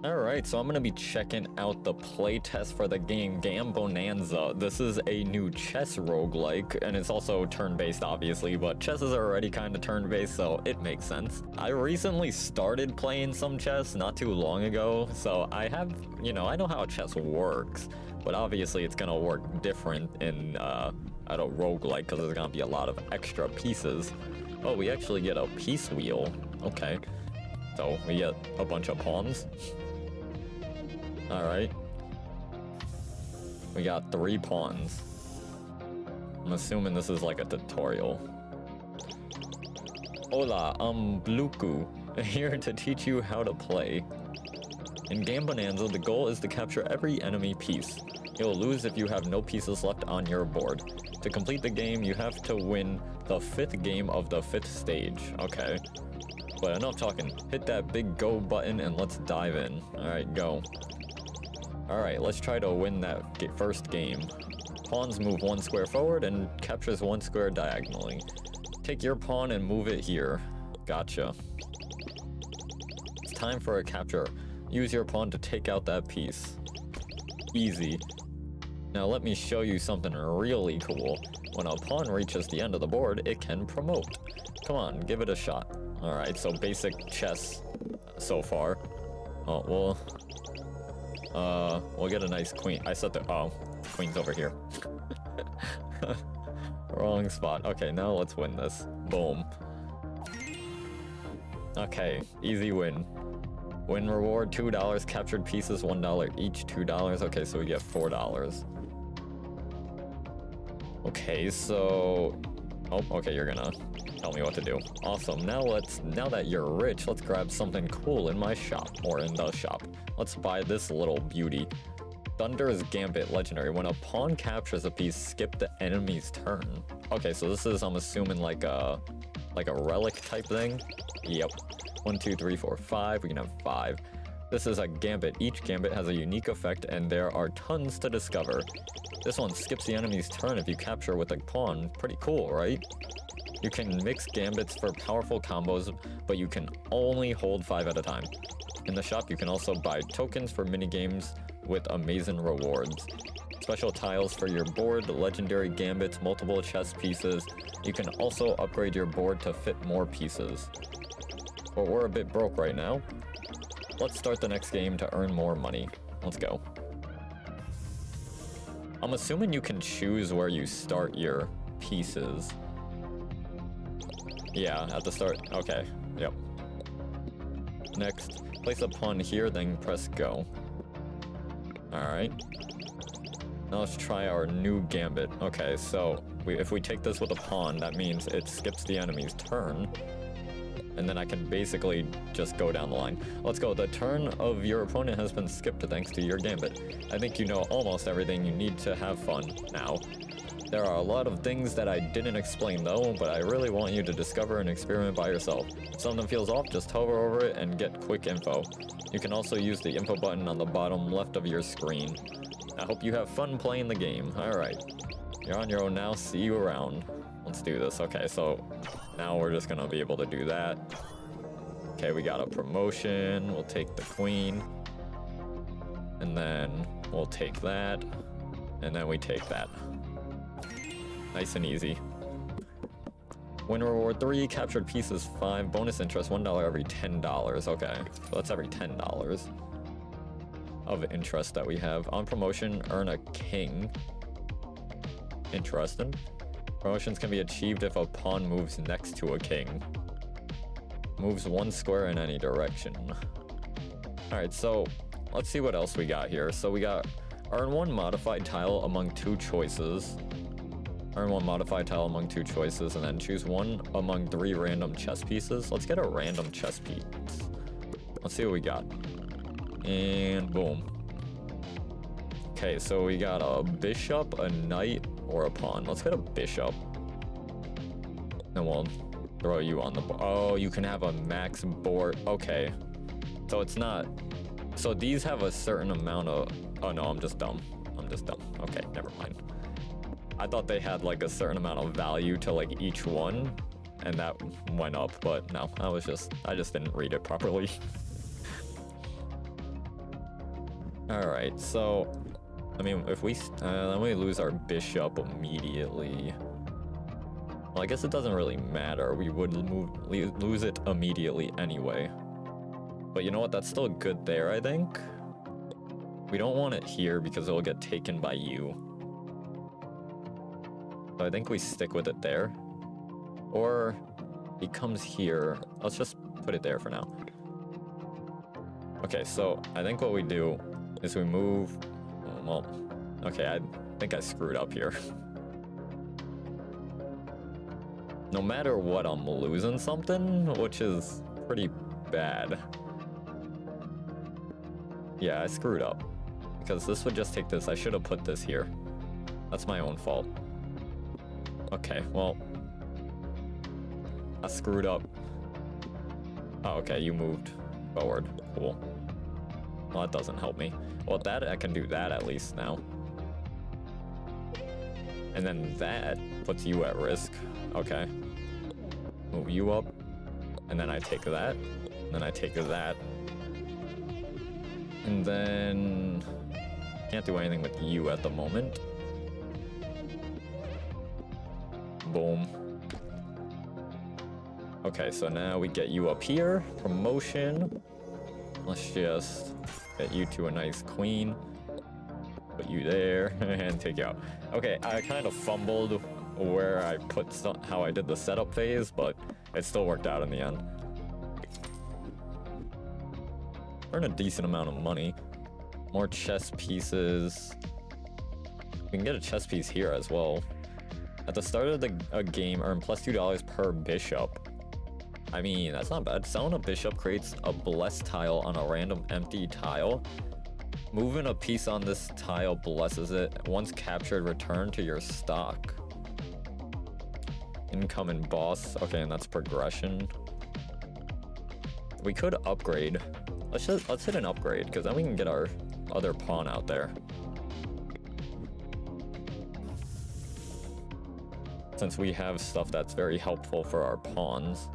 Alright, so I'm going to be checking out the playtest for the game Gambonanza. This is a new chess roguelike, and it's also turn-based obviously, but chess is already kind of turn-based, so it makes sense. I recently started playing some chess not too long ago, so I have, I know how chess works, but obviously it's going to work different in, a roguelike, because there's going to be a lot of extra pieces. Oh, we actually get a piece wheel. Okay. So we get a bunch of pawns. Alright. We got 3 pawns. I'm assuming this is like a tutorial. Hola, I'm Bluku, here to teach you how to play. In Gambonanza, the goal is to capture every enemy piece. You'll lose if you have no pieces left on your board. To complete the game, you have to win the 5th game of the 5th stage. Okay. But enough talking. Hit that big go button and let's dive in. Alright, go. Alright, let's try to win that first game. Pawns move 1 square forward and captures 1 square diagonally. Take your pawn and move it here. Gotcha. It's time for a capture. Use your pawn to take out that piece. Easy. Now let me show you something really cool. When a pawn reaches the end of the board, it can promote. Come on, give it a shot. Alright, so basic chess so far. Oh, we'll get a nice queen. I set the, queen's over here. Wrong spot. Okay, now let's win this. Boom. Okay, easy win. Win reward, $2. Captured pieces, $1 each, $2. Okay, so we get $4. Okay, so... Oh, okay, you're gonna tell me what to do. Awesome, now that you're rich, let's grab something cool in my shop, or in the shop. Let's buy this little beauty. Thunder's Gambit Legendary. When a pawn captures a piece, skip the enemy's turn. Okay, so this is, I'm assuming, like a relic type thing? Yep. 1, 2, 3, 4, 5. We can have 5. This is a gambit. Each gambit has a unique effect, and there are tons to discover. This one skips the enemy's turn if you capture with a pawn. Pretty cool, right? You can mix gambits for powerful combos, but you can only hold 5 at a time. In the shop, you can also buy tokens for minigames with amazing rewards. Special tiles for your board, legendary gambits, multiple chess pieces. You can also upgrade your board to fit more pieces. But we're a bit broke right now. Let's start the next game to earn more money. Let's go. I'm assuming you can choose where you start your pieces. Yeah, at the start. Okay, yep. Next, place a pawn here, then press go. Alright. Now let's try our new gambit. Okay, so if we take this with a pawn, that means it skips the enemy's turn. And then I can basically just go down the line. Let's go. The turn of your opponent has been skipped thanks to your gambit. I think you know almost everything you need to have fun now. There are a lot of things that I didn't explain though, but I really want you to discover and experiment by yourself. If something feels off, just hover over it and get quick info. You can also use the info button on the bottom left of your screen. I hope you have fun playing the game. Alright. You're on your own now. See you around. Let's do this. Okay, so now we're just gonna be able to do that. Okay, we got a promotion. We'll take the queen. And then we'll take that. And then we take that. Nice and easy. Win reward 3, captured pieces 5, bonus interest $1 every $10. Okay, so that's every $10 of interest that we have. On promotion, earn a king. Interesting. Promotions can be achieved if a pawn moves next to a king. Moves 1 square in any direction. Alright, so let's see what else we got here. So we got earn 1 modified tile among 2 choices. Earn 1 modified tile among 2 choices, and then choose 1 among 3 random chess pieces. Let's get a random chess piece. Let's see what we got. And boom. Okay, so we got a bishop, a knight, or a pawn. Let's get a bishop. And we'll throw you on the board. Oh, you can have a max board. Okay. So it's not... So these have a certain amount of... Oh no, I'm just dumb. Okay, never mind. I thought they had like a certain amount of value to like each one, and that went up, but no, I just didn't read it properly. Alright, so... I mean, if we... then we lose our bishop immediately. Well, I guess it doesn't really matter. We would lose it immediately anyway. But you know what? That's still good there, I think. We don't want it here because it'll get taken by you. So I think we stick with it there. Or he comes here. Let's just put it there for now. Okay, so I think what we do is we move... Well, okay, I think I screwed up here. No matter what, I'm losing something, which is pretty bad. Yeah, I screwed up. Because this would just take this. I should have put this here. That's my own fault. Okay, well... I screwed up. Oh, okay, you moved forward. Cool. Well, that doesn't help me. Well, that I can do that at least now. And then that puts you at risk. Okay. Move you up. And then I take that. And then I take that. And then... Can't do anything with you at the moment. Boom. Okay, so now we get you up here. Promotion. Let's just get you to a nice queen. Put you there and take you out. Okay, I kind of fumbled where I put how I did the setup phase, but it still worked out in the end. Earn a decent amount of money. More chess pieces. We can get a chess piece here as well. At the start of the game, earn plus $2 per bishop. I mean, that's not bad. Selling a bishop creates a blessed tile on a random empty tile. Moving a piece on this tile blesses it. Once captured, return to your stock. Incoming boss. Okay, and that's progression. We could upgrade. Let's hit an upgrade, because then we can get our other pawn out there. Since we have stuff that's very helpful for our pawns.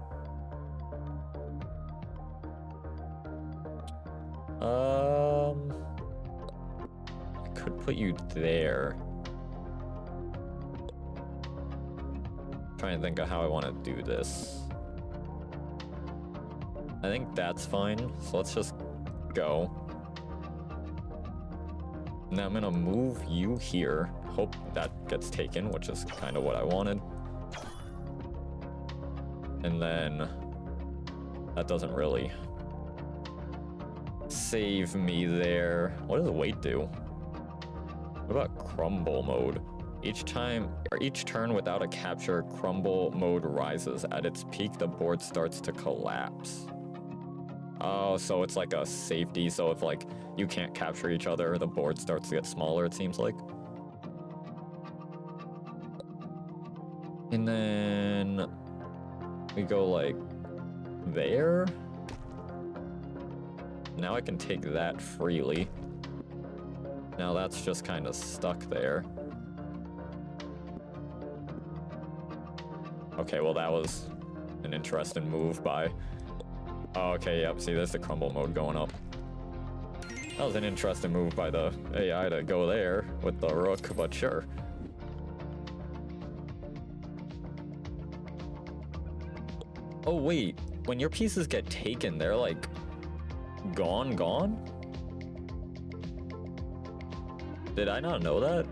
I could put you there. Trying to think of how I want to do this. I think that's fine, so let's just go. Now I'm gonna move you here. Hope that gets taken, which is kind of what I wanted. And then that doesn't really save me there. What does weight do? What about crumble mode? Each turn without a capture, crumble mode rises. At its peak, the board starts to collapse. Oh, so it's like a safety, so if like you can't capture each other, the board starts to get smaller, it seems like. And then we go like there. Now I can take that freely. Now that's just kind of stuck there. Okay, well that was an interesting move by... Oh, okay, yep, see there's the crumble mode going up. That was an interesting move by the AI to go there with the rook, but sure. Oh wait, when your pieces get taken, they're like gone? Did I not know that?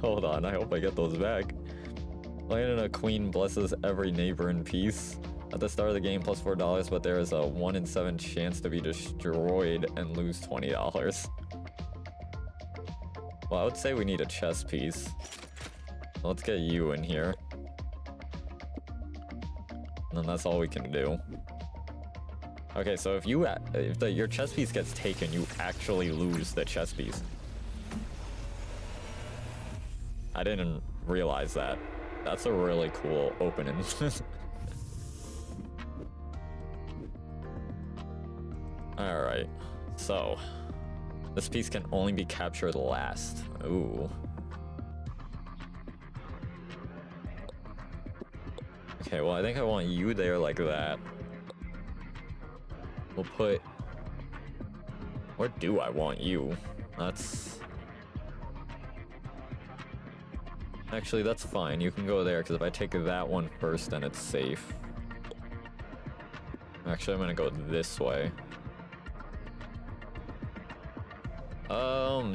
Hold on, I hope I get those back. Landing a queen blesses every neighbor in peace. At the start of the game, plus $4, but there is a 1 in 7 chance to be destroyed and lose $20. Well, I would say we need a chess piece. Let's get you in here. And then that's all we can do. Okay, so if your chess piece gets taken, you actually lose the chess piece. I didn't realize that. That's a really cool opening. Alright, so this piece can only be captured last. Ooh. Okay, well I think I want you there like that. We'll put Where do I want you? That's... Actually, that's fine. You can go there, because if I take that one first, then it's safe. Actually, I'm gonna go this way.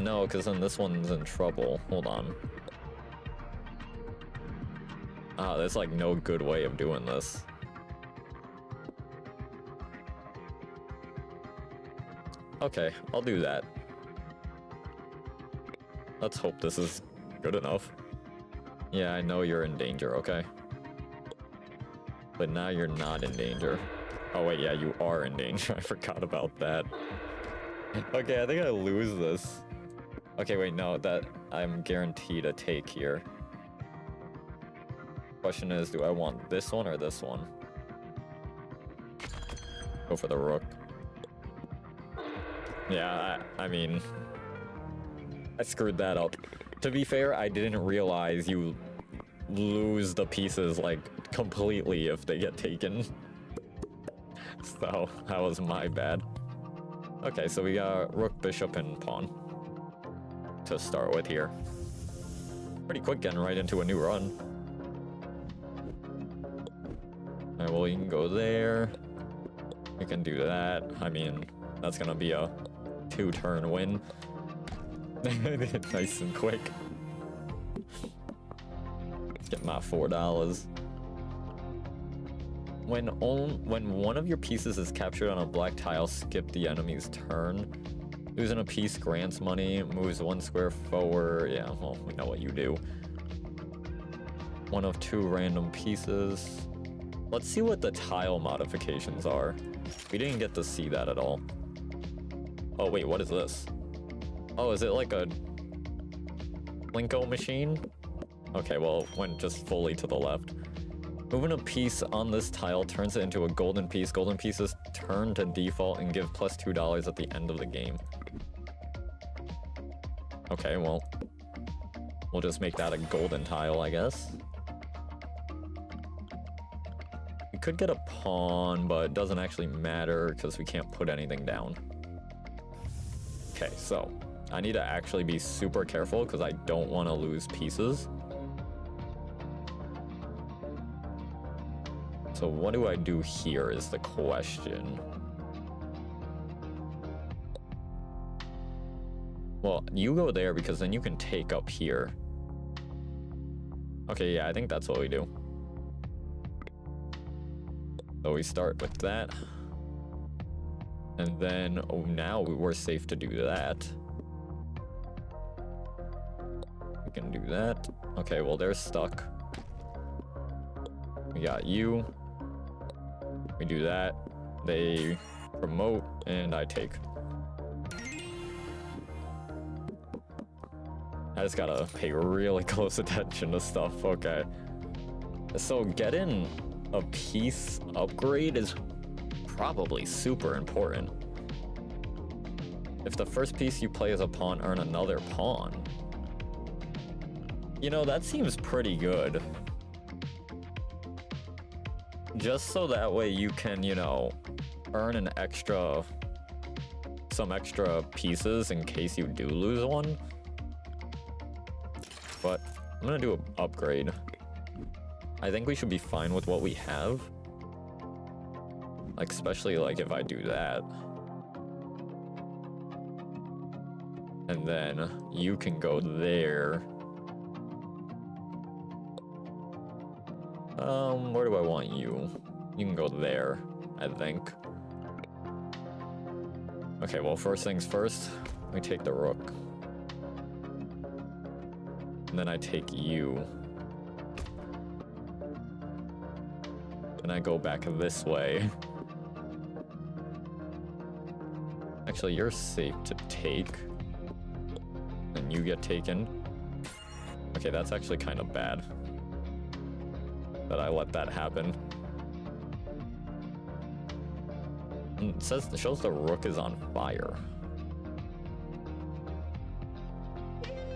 No, because then this one's in trouble. Hold on. Ah, there's like no good way of doing this. Okay, I'll do that. Let's hope this is good enough. Yeah, I know you're in danger, okay? But now you're not in danger. Oh wait, yeah, you are in danger. I forgot about that. Okay, I think I lose this. Okay, wait, no, that I'm guaranteed a take here. Question is, do I want this one or this one? Go for the rook. Yeah, I mean, I screwed that up. To be fair, I didn't realize you lose the pieces, like, completely if they get taken. So, that was my bad. Okay, so we got rook, bishop, and pawn to start with here. Pretty quick getting right into a new run. Alright, well, you can go there. You can do that. I mean, that's gonna be a 2-turn win. Nice and quick. Get my $4. When one of your pieces is captured on a black tile, skip the enemy's turn. Losing a piece grants money, moves 1 square forward. Yeah, well, we know what you do. One of 2 random pieces. Let's see what the tile modifications are. We didn't get to see that at all. Oh wait, what is this? Oh, is it like a Plinko machine? Okay, well, it went just fully to the left. Moving a piece on this tile turns it into a golden piece. Golden pieces turn to default and give plus $2 at the end of the game. Okay, well, we'll just make that a golden tile, I guess. We could get a pawn, but it doesn't actually matter because we can't put anything down. Okay, so I need to actually be super careful because I don't want to lose pieces. So what do I do here is the question. Well, you go there because then you can take up here. Okay, yeah, I think that's what we do. So we start with that. And then, oh, now we're safe to do that. We can do that. Okay, well, they're stuck. We got you. We do that. They promote, and I take. I just gotta pay really close attention to stuff. Okay. So getting a piece upgrade is probably super important. If the first piece you play as a pawn, earn another pawn. You know, that seems pretty good. Just so that way you can, you know, earn some extra pieces in case you do lose one. But I'm gonna do an upgrade. I think we should be fine with what we have. Like, especially like if I do that. And then you can go there. Where do I want you? You can go there, I think. Okay, well, first things first, we take the rook. And then I take you. And I go back this way. Actually, you're safe to take. And you get taken. Okay, that's actually kind of bad that I let that happen. And it shows the rook is on fire.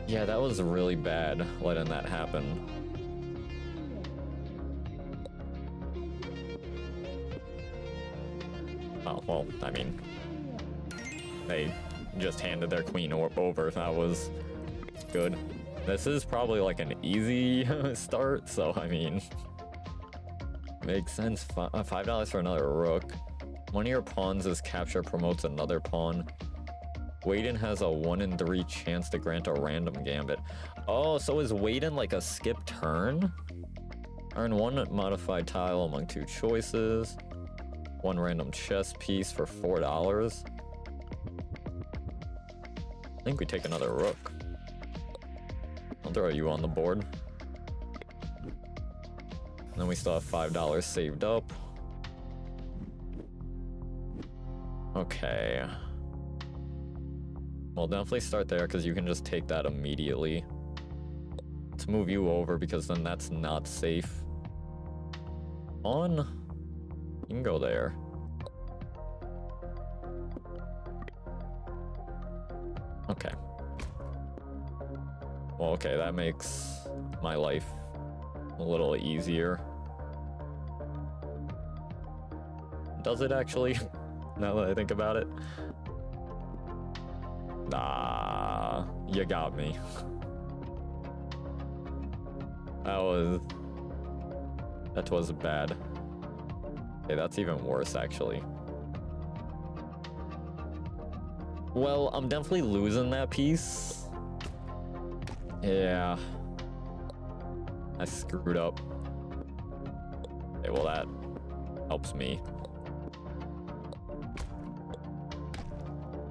Yeah, that was really bad letting that happen. Oh, well, I mean, they just handed their queen over. That was good. This is probably like an easy start, so I mean, makes sense. $5 for another rook. One of your pawns is capture promotes another pawn. Waden has a 1 in 3 chance to grant a random gambit. Oh, so is Waden like a skip turn? Earn 1 modified tile among 2 choices. 1 random chess piece for $4. I think we take another rook. I'll throw you on the board. And then we still have $5 saved up. Okay. We'll definitely start there because you can just take that immediately. Let's move you over because then that's not safe. On. You can go there. Okay. Well, okay, that makes my life a little easier. Does it actually? Now that I think about it. Nah, you got me. That was bad. Okay, that's even worse actually. Well, I'm definitely losing that piece. Yeah. I screwed up. Okay, well that helps me.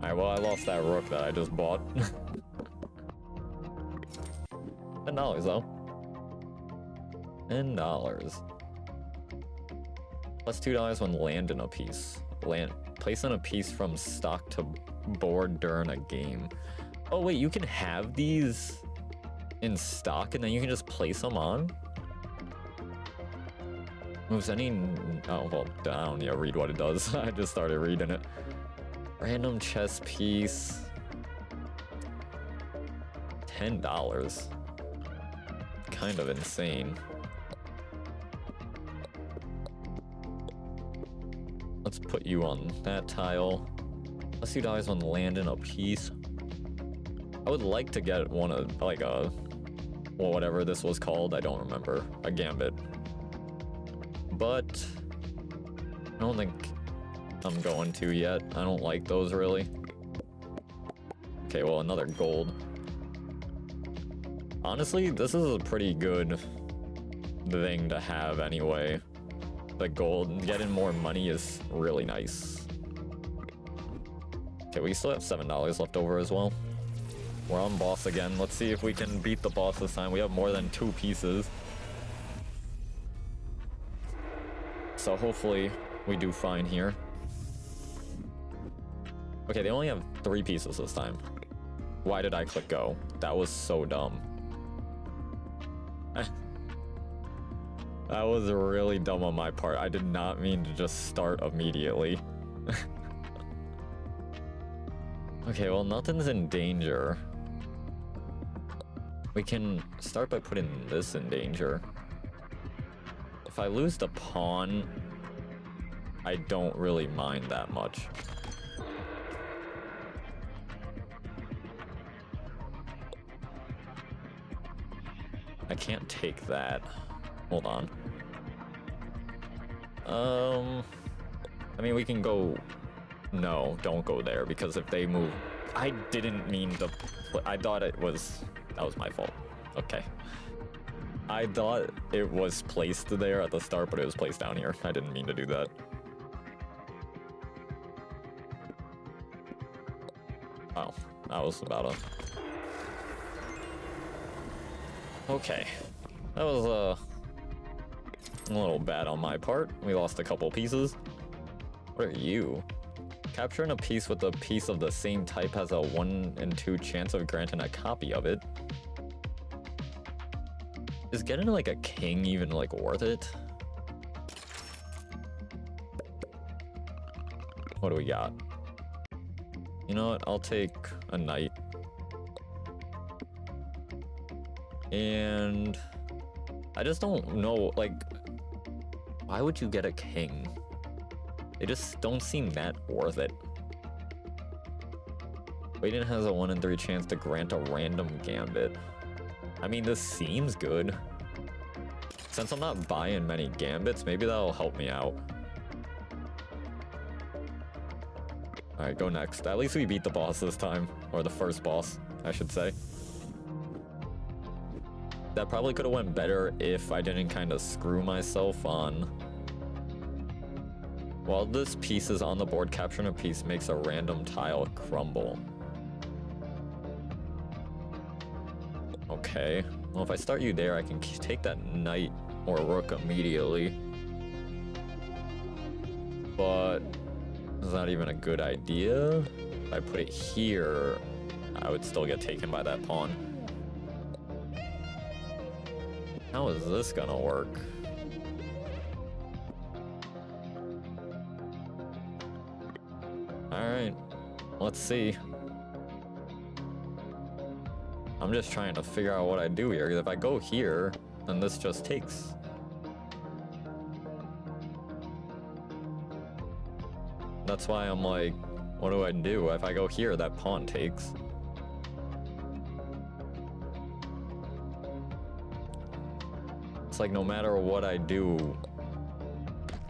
Alright, well I lost that rook that I just bought. $10 though. $10. Plus $2 when land in a piece. Place in a piece from stock to board during a game. Oh wait, you can have these in stock and then you can just place them on? Moves any... Oh, well, down. Yeah, read what it does. I just started reading it. Random chess piece. $10. Kind of insane. Let's put you on that tile. Plus $2 on land in a piece. I would like to get one of, like a... Well, whatever this was called, I don't remember. A gambit. But... I don't think I'm going to yet. I don't like those really. Okay, well, another gold. Honestly, this is a pretty good thing to have anyway. The gold, getting more money is really nice. Okay, we still have $7 left over as well. We're on boss again. Let's see if we can beat the boss this time. We have more than 2 pieces. So hopefully we do fine here. Okay, they only have 3 pieces this time. Why did I click go? That was so dumb. That was really dumb on my part. I did not mean to just start immediately. Okay, well, nothing's in danger. We can start by putting this in danger. If I lose the pawn, I don't really mind that much. I can't take that. Hold on. I mean, we can go... No, don't go there, because if they move... I didn't mean to... I thought it was... That was my fault. Okay. I thought it was placed there at the start, but it was placed down here. I didn't mean to do that. Oh, that was about a... Okay. That was a little bad on my part. We lost a couple pieces. What are you? Capturing a piece with a piece of the same type has a 1 in 2 chance of granting a copy of it. Is getting like a king even like worth it? What do we got? You know what? I'll take a knight. And I just don't know, like, why would you get a king? They just don't seem that worth it. Waiting has a 1 in 3 chance to grant a random gambit. I mean, this seems good. Since I'm not buying many gambits, maybe that'll help me out. Alright, go next. At least we beat the boss this time. Or the first boss, I should say. That probably could have went better if I didn't kind of screw myself on. While this piece is on the board, capturing a piece makes a random tile crumble. Okay. Well, if I start you there, I can take that knight or rook immediately. But is that even a good idea? If I put it here, I would still get taken by that pawn. How is this gonna work? Alright, let's see. I'm just trying to figure out what I do here. If I go here, then this just takes. That's why I'm like, what do I do? If I go here, that pawn takes. It's like no matter what I do,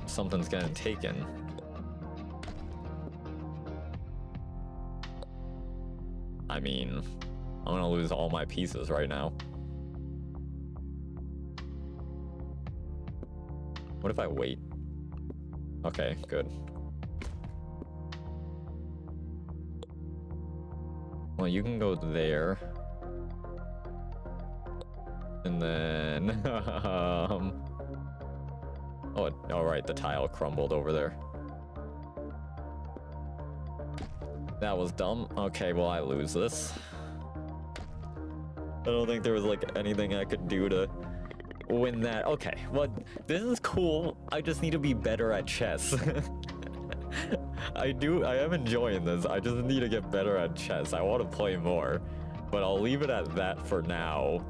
something's getting taken. I mean, I'm gonna lose all my pieces right now. What if I wait? Okay, good. Well, you can go there. And then... oh, alright, the tile crumbled over there. That was dumb. Okay, well, I lose this. I don't think there was, like, anything I could do to win that. Okay, well, this is cool. I just need to be better at chess. I am enjoying this. I just need to get better at chess. I want to play more, but I'll leave it at that for now.